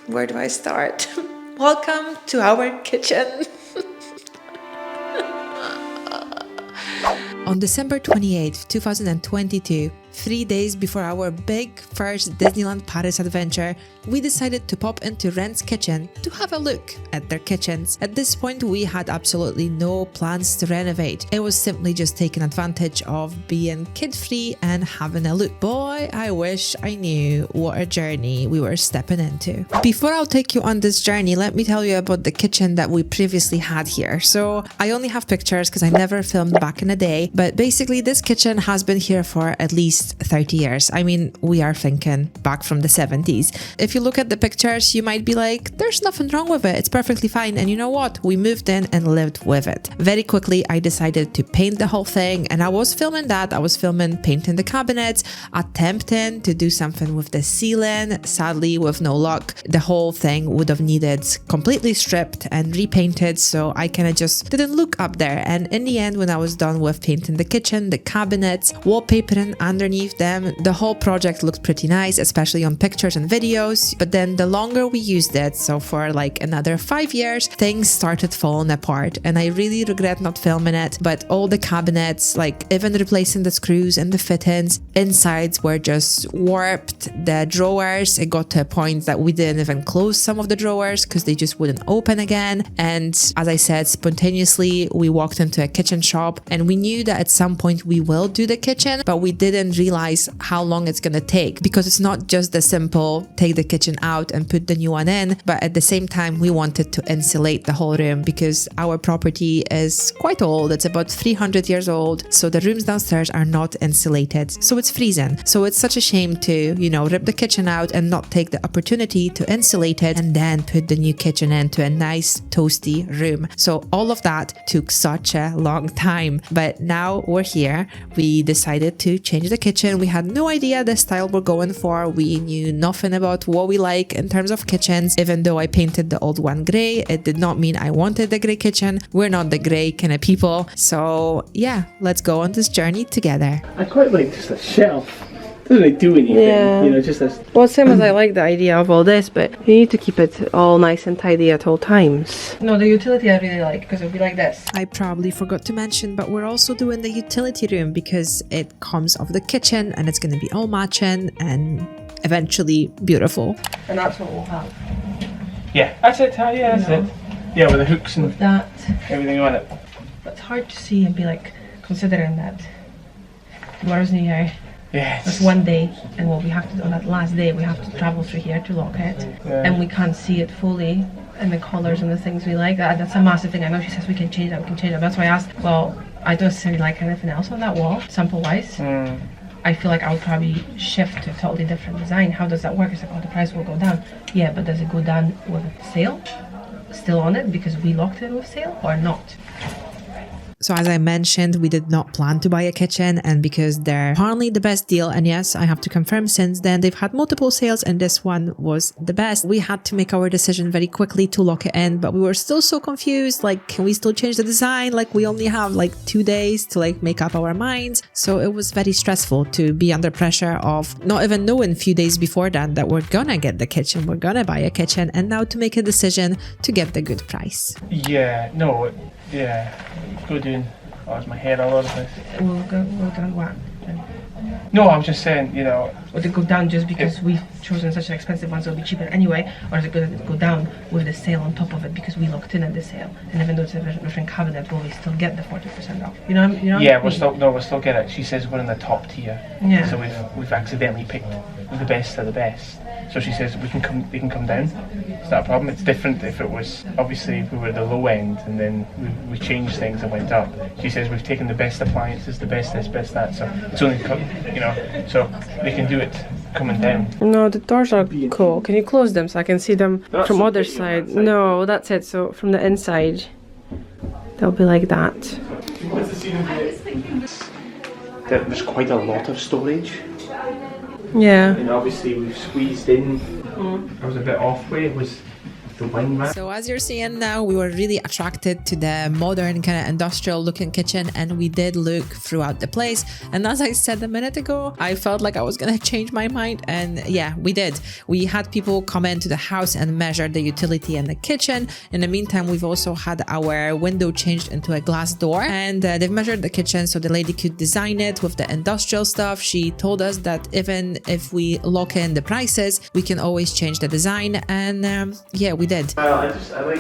Where do I start? Welcome to our kitchen. On December 28th, 2022, 3 days before our big first Disneyland Paris adventure, we decided to pop into Rent's kitchen to have a look at their kitchens. At this point, we had absolutely no plans to renovate. It was simply just taking advantage of being kid-free and having a look. Boy, I wish I knew what a journey we were stepping into. Before I'll take you on this journey, let me tell you about the kitchen that we previously had here. So I only have pictures because I never filmed back in the day, but basically this kitchen has been here for at least 30 years. I mean, we are thinking back from the 70s. If you look at the pictures, you might be like, there's nothing wrong with it. It's perfectly fine. And you know what? We moved in and lived with it. Very quickly, I decided to paint the whole thing. And I was filming that. I was filming painting the cabinets, attempting to do something with the ceiling. Sadly, with no luck, the whole thing would have needed completely stripped and repainted. So I kind of just didn't look up there. And in the end, when I was done with painting the kitchen, the cabinets, wallpapering underneath them, the whole project looked pretty nice, especially on pictures and videos. But then the longer we used it, so for like another 5 years, things started falling apart, and I really regret not filming it. But all the cabinets, like even replacing the screws and the fittings, insides were just warped. The drawers, it got to a point that we didn't even close some of the drawers because they just wouldn't open again. And as I said, spontaneously we walked into a kitchen shop, and we knew that at some point we will do the kitchen, but we didn't realize how long it's gonna take, because it's not just the simple take the kitchen out and put the new one in, but at the same time we wanted to insulate the whole room because our property is quite old. It's about 300 years old, so the rooms downstairs are not insulated, so it's freezing. So it's such a shame to, rip the kitchen out and not take the opportunity to insulate it and then put the new kitchen into a nice toasty room. So all of that took such a long time, but now we're here. We decided to change the kitchen. We had no idea the style we're going for. We knew nothing about what we like in terms of kitchens. Even though I painted the old one gray, it did not mean I wanted the gray kitchen. We're not the gray kind of people. So yeah, let's go on this journey together. I quite like just a shelf. Doesn't really do anything, yeah. Just this. Well, same as I like the idea of all this, but you need to keep it all nice and tidy at all times. No, the utility I really like, because it'll be like this. I probably forgot to mention, but we're also doing the utility room because it comes off the kitchen and it's going to be all matching and eventually beautiful. And that's what we'll have. Yeah, that's it. Yeah, that's it. Yeah, with the hooks and with that, everything on it. But it's hard to see and be like, considering that tomorrow's New Year. Yes. That's one day, and what we have to do on that last day, we have to travel through here to Lockheed, and we can't see it fully, and the colours and the things we like. That's a massive thing. I know she says we can change that, That's why I asked, well, I don't necessarily like anything else on that wall, sample-wise. I feel like I'll probably shift to a totally different design. How does that work? It's like, oh, the price will go down. Yeah, but does it go down with a sale still on it because we locked it with sale or not? So as I mentioned, we did not plan to buy a kitchen, and because they're apparently the best deal, and yes, I have to confirm since then, they've had multiple sales and this one was the best. We had to make our decision very quickly to lock it in, but we were still so confused, like, can we still change the design? Like, we only have like 2 days to like make up our minds. So it was very stressful to be under pressure of not even knowing a few days before that we're gonna get the kitchen, we're gonna buy a kitchen, and now to make a decision to get the good price. Yeah, no, yeah. Go doing. Oh, is my hair all over the place? We'll go down what? No, I was just saying, Would it go down just because we've chosen such an expensive one, so it'll be cheaper anyway? Or is it going to go down with the sale on top of it because we locked in at the sale? And even though it's a different cabinet, will we still get the 40% off? Yeah, we'll still get it. She says we're in the top tier. Yeah. So we've accidentally picked the best of the best. So she says we can come down. It's not a problem. It's different if it was, obviously, if we were at the low end and then we changed things and went up. She says we've taken the best appliances, the best this, best that. So it's only, so they can do it coming down. No, the doors are cool. Can you close them so I can see them from other side? No, that's it. So from the inside, they'll be like that. There's quite a lot of storage. Yeah. And obviously we've squeezed in. I was a bit off way. It was the wine rack. So as you're seeing now, we were really attracted to the modern kind of industrial looking kitchen, and we did look throughout the place. And as I said a minute ago, I felt like I was gonna change my mind, and yeah, we did. We had people come into the house and measure the utility and the kitchen. In the meantime, we've also had our window changed into a glass door, and they've measured the kitchen so the lady could design it with the industrial stuff. She told us that even if we lock in the prices, we can always change the design, and yeah, we did. I like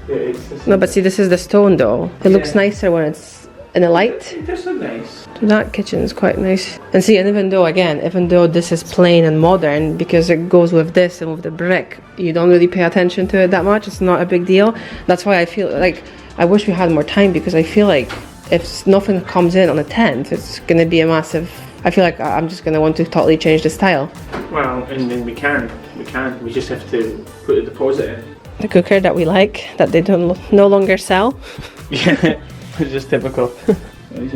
it's No, but see, this is the stone though. It looks nicer when it's in the light. It does look nice. That kitchen is quite nice. And see, and even though this is plain and modern, because it goes with this and with the brick, you don't really pay attention to it that much. It's not a big deal. That's why I feel like I wish we had more time, because I feel like if nothing comes in on the 10th, it's gonna be a massive. I feel like I'm just gonna want to totally change the style. Well, and then we can. We just have to put a deposit in. The cooker that we like, that they don't no longer sell. Yeah, it's just typical. It's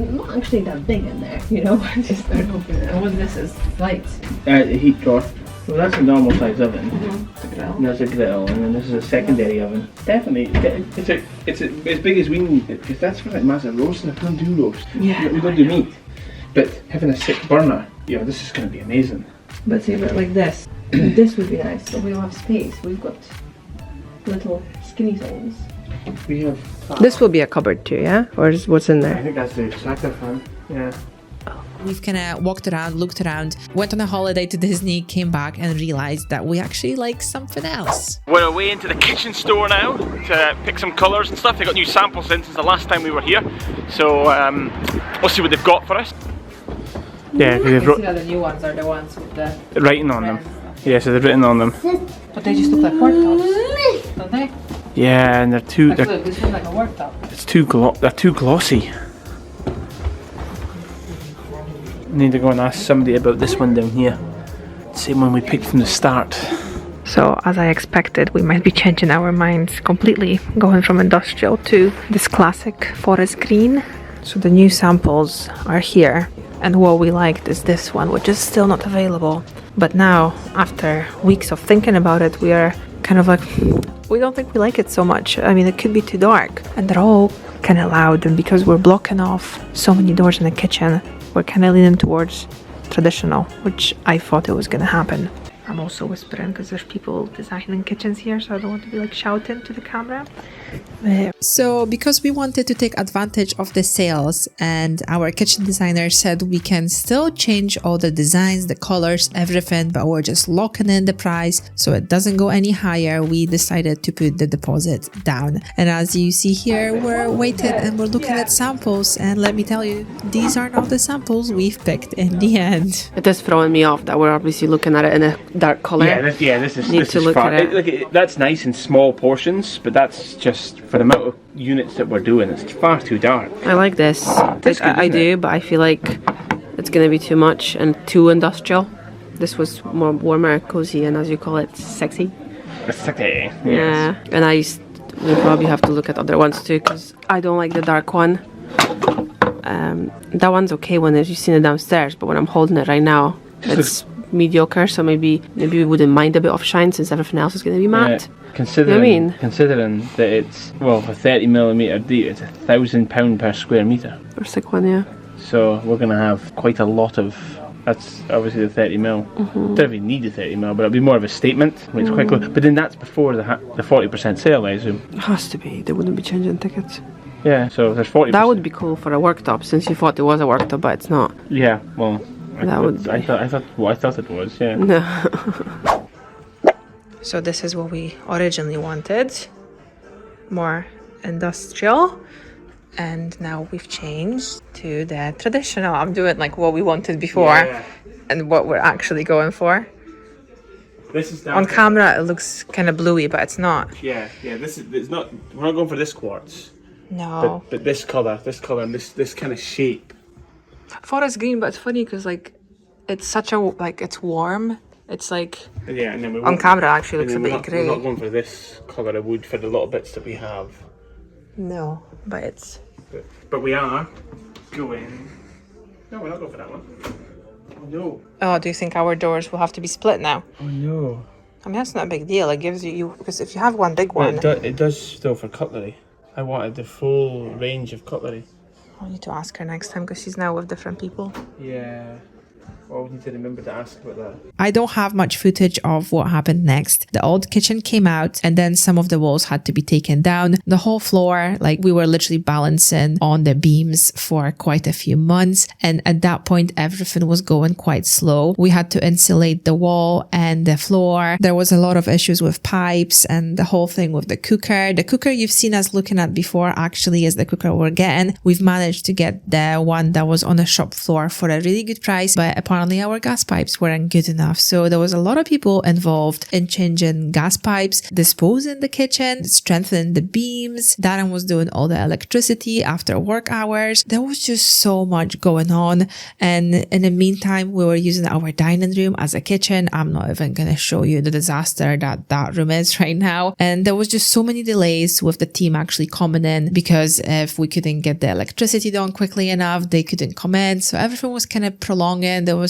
not actually that big in there, you know. Just don't open it. And what this is light. A heat drawer. Well, that's a normal size oven. It's a grill. And there's a grill, and then this is a secondary oven. Definitely, it's as big as we need it, because that's for like massive roasting. If we don't do roast, Yeah. we don't do meat. But having a 6 burner, yeah, this is going to be amazing. But see, but like this. This would be nice, but we don't have space. We've got little skinny things. We have. This will be a cupboard too, yeah? Or is what's in I there? think that's the extractor fan. Yeah. We've kind of walked around, looked around, went on a holiday to Disney, came back and realized that we actually like something else. We're away into the kitchen store now to pick some colours and stuff. They got new samples in since the last time we were here, so we'll see what they've got for us. Yeah, because the new ones are the ones with the writing on them. Yeah, so they've written on them. But they just look like worktops, don't they? Yeah, and they're too. Like, look, this looks like a worktop. They're too glossy. I need to go and ask somebody about this one down here. Same one we picked from the start. So, as I expected, we might be changing our minds completely, going from industrial to this classic forest green. So the new samples are here, and what we liked is this one, which is still not available. But now, after weeks of thinking about it, we are kind of like, we don't think we like it so much. I mean, it could be too dark, and they're all kind of loud, and because we're blocking off so many doors in the kitchen, we're kind of leaning towards traditional, which I thought it was going to happen. I'm also whispering because there's people designing kitchens here, so I don't want to be like shouting to the camera. So because we wanted to take advantage of the sales, and our kitchen designer said we can still change all the designs, the colors, everything, but we're just locking in the price so it doesn't go any higher, we decided to put the deposit down. And as you see here, we're waiting and we're looking at samples, and let me tell you, these are not the samples we've picked in the end. It is throwing me off that we're obviously looking at it in a dark color. This is Need this to is look far. at it. That's nice in small portions, but that's just for the amount of units that we're doing. It's far too dark. I like this. That's good, I isn't do, it? but I feel like it's gonna be too much and too industrial. This was more warmer, cozy, and as you call it, sexy. It's okay. Yeah, and we'll probably have to look at other ones too, because I don't like the dark one. That one's okay when you've seen it downstairs, but when I'm holding it right now, it's mediocre. So maybe we wouldn't mind a bit of shine since everything else is going to be matte. Considering that it's for 30mm deep, it's £1,000 per square metre. Or sick one, yeah. So we're going to have quite a lot of. That's obviously the 30mm. Don't really need the 30mm, but it'll be more of a statement. It's quite close. But then that's before the 40% sale, I assume. It has to be. They wouldn't be changing tickets. Yeah, so there's 40%. That would be cool for a worktop, since you thought it was a worktop, but it's not. Yeah, well, I thought it was. Yeah. No. So this is what we originally wanted. More industrial. And now we've changed to the traditional. I'm doing like what we wanted before and what we're actually going for. This is on camera it looks kind of bluey, but it's not. Yeah. It's not. We're not going for this quartz. No. But this color, and this kind of shape. Forest green, but it's funny because like it's such a it's warm. It's like And then on camera it actually looks a bit grey. We're not going for this color of wood for the little bits that we have. No, but it's. But we are going. No, we're not going for that one. no. Oh, do you think our doors will have to be split now? Oh no. I mean, that's not a big deal. It gives you because if you have one big one, It does though for cutlery. I wanted the full range of cutlery. I'll need to ask her next time because she's now with different people. Yeah. Well, we need to remember to ask about that. I don't have much footage of what happened next. The old kitchen came out and then some of the walls had to be taken down. The whole floor, like we were literally balancing on the beams for quite a few months. And at that point, everything was going quite slow. We had to insulate the wall and the floor. There was a lot of issues with pipes and the whole thing with the cooker. The cooker you've seen us looking at before actually is the cooker we're getting. We've managed to get the one that was on the shop floor for a really good price, but apparently our gas pipes weren't good enough. So there was a lot of people involved in changing gas pipes, disposing the kitchen, strengthening the beams. Darren was doing all the electricity after work hours. There was just so much going on. And in the meantime, we were using our dining room as a kitchen. I'm not even going to show you the disaster that room is right now. And there was just so many delays with the team actually coming in because if we couldn't get the electricity done quickly enough, they couldn't come in. So everything was kind of prolonging. There was,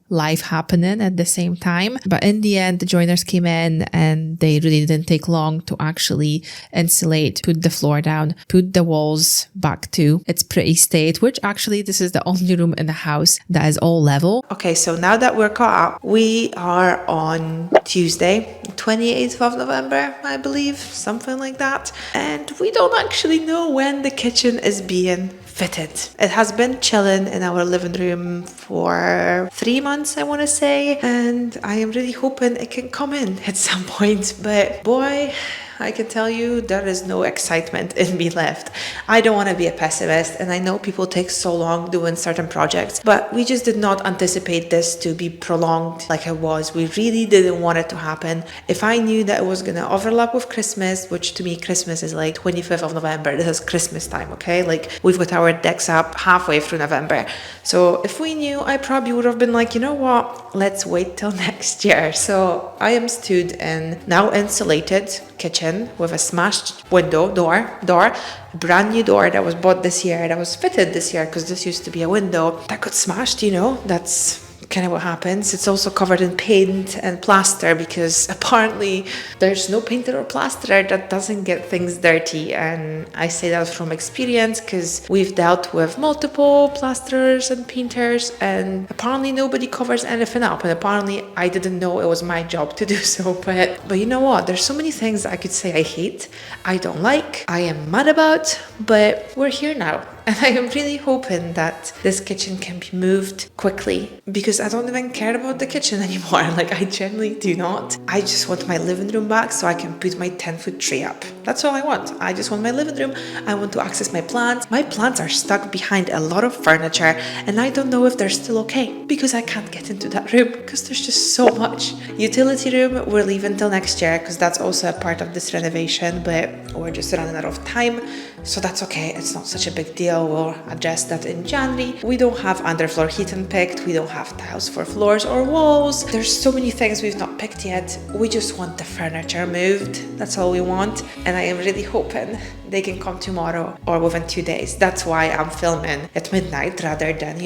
life happening at the same time. But in the end, the joiners came in and they really didn't take long to actually insulate, put the floor down, put the walls back to its pretty state, which actually this is the only room in the house that is all level. Okay, so now that we're caught up, we are on Tuesday, 28th of November, I believe, something like that. And we don't actually know when the kitchen is being fitted. It has been chilling in our living room for 3 months, I want to say, and I am really hoping it can come in at some point. But boy, I can tell you there is no excitement in me left. I don't want to be a pessimist, and I know people take so long doing certain projects, but we just did not anticipate this to be prolonged like it was. We really didn't want it to happen. If I knew that it was going to overlap with Christmas, which to me Christmas is like 25th of November, this is Christmas time, okay? Like we've got our decks up halfway through November. So if we knew, I probably would have been like, you know what, let's wait till next year. So I am stood in now insulated kitchen with a smashed door, brand new door that was bought this year, that was fitted this year because this used to be a window that got smashed, that's kind of what happens. It's also covered in paint and plaster because apparently there's no painter or plasterer that doesn't get things dirty, and I say that from experience because we've dealt with multiple plasterers and painters and apparently nobody covers anything up, and apparently I didn't know it was my job to do so. But you know what, there's so many things I could say I hate, I don't like, I am mad about, but we're here now. And I am really hoping that this kitchen can be moved quickly because I don't even care about the kitchen anymore. Like, I genuinely do not. I just want my living room back so I can put my 10-foot tree up. That's all I want. I just want my living room. I want to access my plants. My plants are stuck behind a lot of furniture and I don't know if they're still okay because I can't get into that room because there's just so much. Utility room, we're leaving till next year because that's also a part of this renovation, but we're just running out of time. So that's okay. It's not such a big deal. We'll address that in January. We don't have underfloor heating picked. We don't have tiles for floors or walls. There's so many things we've not picked yet. We just want the furniture moved. That's all we want. And I am really hoping they can come tomorrow or within 2 days. That's why I'm filming at midnight rather than,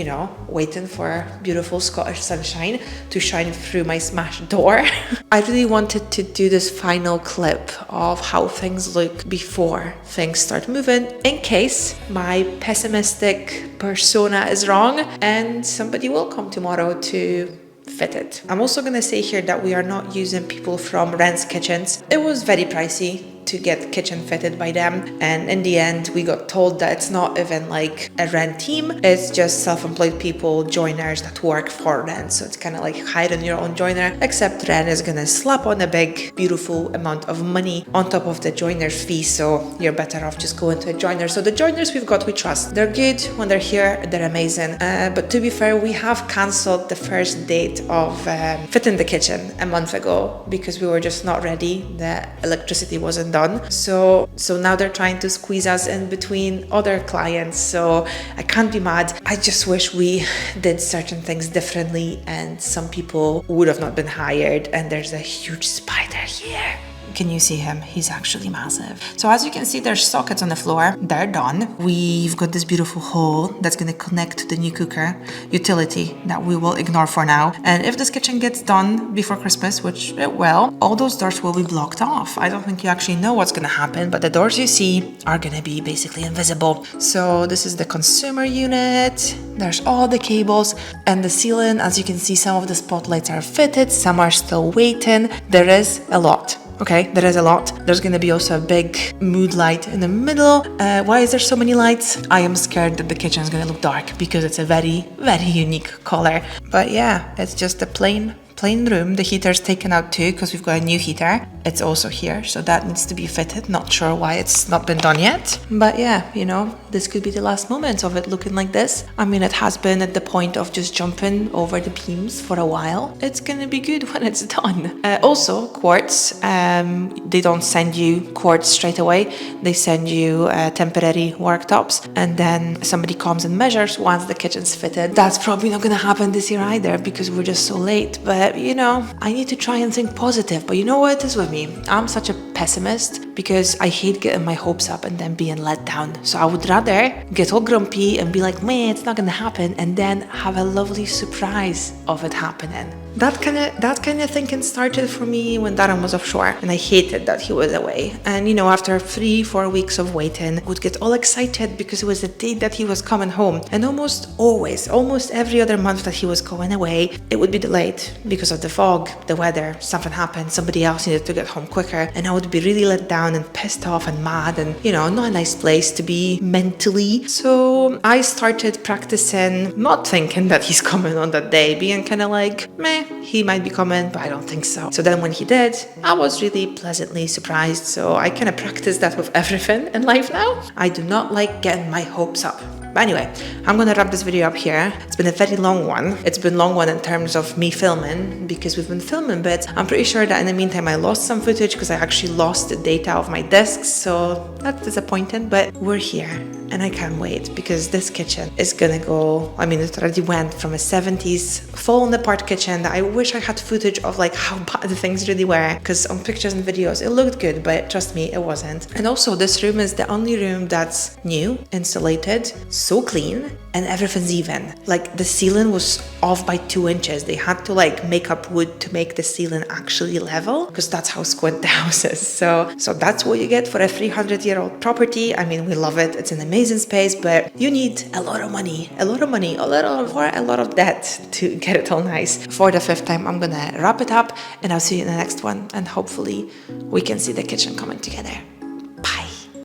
waiting for beautiful Scottish sunshine to shine through my smashed door. I really wanted to do this final clip of how things look before things start moving in case my pessimistic persona is wrong and somebody will come tomorrow to fit it. I'm also going to say here that we are not using people from Rent's Kitchens. It was very pricey to get kitchen fitted by them, and in the end we got told that it's not even like a Rent team, it's just self-employed people, joiners that work for Rent, so it's kind of like hiring your own joiner, except Rent is gonna slap on a big beautiful amount of money on top of the joiner's fee, so you're better off just going to a joiner. So the joiners we've got, we trust. They're good when they're here, they're amazing, but to be fair, we have cancelled the first date of fitting the kitchen a month ago because we were just not ready. The electricity wasn't done. So now they're trying to squeeze us in between other clients. So I can't be mad. I just wish we did certain things differently and some people would have not been hired. And there's a huge spider here. Can you see him? He's actually massive. So as you can see, there's sockets on the floor. They're done. We've got this beautiful hole that's going to connect to the new cooker utility that we will ignore for now. And if this kitchen gets done before Christmas, which it will, all those doors will be blocked off. I don't think you actually know what's going to happen, but the doors you see are going to be basically invisible. So this is the consumer unit. There's all the cables and the ceiling. As you can see, some of the spotlights are fitted, some are still waiting. There is a lot. Okay, there is a lot. There's gonna be also a big mood light in the middle. Why is there so many lights? I am scared that the kitchen is gonna look dark because it's a very, very unique color. But yeah, it's just a plain room. The heater's taken out too because we've got a new heater. It's also here, so that needs to be fitted. Not sure why it's not been done yet. But yeah, you know, this could be the last moment of it looking like this. I mean, it has been at the point of just jumping over the beams for a while. It's gonna be good when it's done. Also, quartz. They don't send you quartz straight away. They send you temporary worktops, and then somebody comes and measures once the kitchen's fitted. That's probably not gonna happen this year either because we're just so late. But you know, I need to try and think positive. But you know what it is with me? I'm such a pessimist because I hate getting my hopes up and then being let down. So I would rather get all grumpy and be like, man, it's not gonna happen, and then have a lovely surprise of it happening. That kind of thinking started for me when Darren was offshore, and I hated that he was away. And you know, after 3-4 weeks of waiting, I would get all excited because it was the date that he was coming home. And almost every other month that he was going away, it would be delayed because of the fog, the weather, something happened, somebody else needed to get home quicker, and I would be really let down and pissed off and mad, and you know, not a nice place to be mentally. So I started practicing not thinking that he's coming on that day, being kind of like, meh, he might be coming, but I don't think so. So then when he did, I was really pleasantly surprised. So I kind of practice that with everything in life now. I do not like getting my hopes up. But anyway, I'm gonna wrap this video up here. It's been a very long one. It's been a long one in terms of me filming because we've been filming, but I'm pretty sure that in the meantime I lost some footage because I actually lost the data of my discs, so that's disappointing, but we're here and I can't wait because this kitchen is gonna go, I mean, it already went from a 70s fallen apart kitchen that I wish I had footage of like how bad the things really were, because on pictures and videos it looked good, but trust me, it wasn't. And also this room is the only room that's new, insulated, so clean, and everything's even. Like the ceiling was off by 2 inches. They had to like make up wood to make the ceiling actually level because that's how squat the house is. So that's what you get for a 300-year-old property. I mean, we love it. It's an amazing space, but you need a lot of money, a lot of debt to get it all nice. For the 5th time, I'm gonna wrap it up and I'll see you in the next one. And hopefully we can see the kitchen coming together.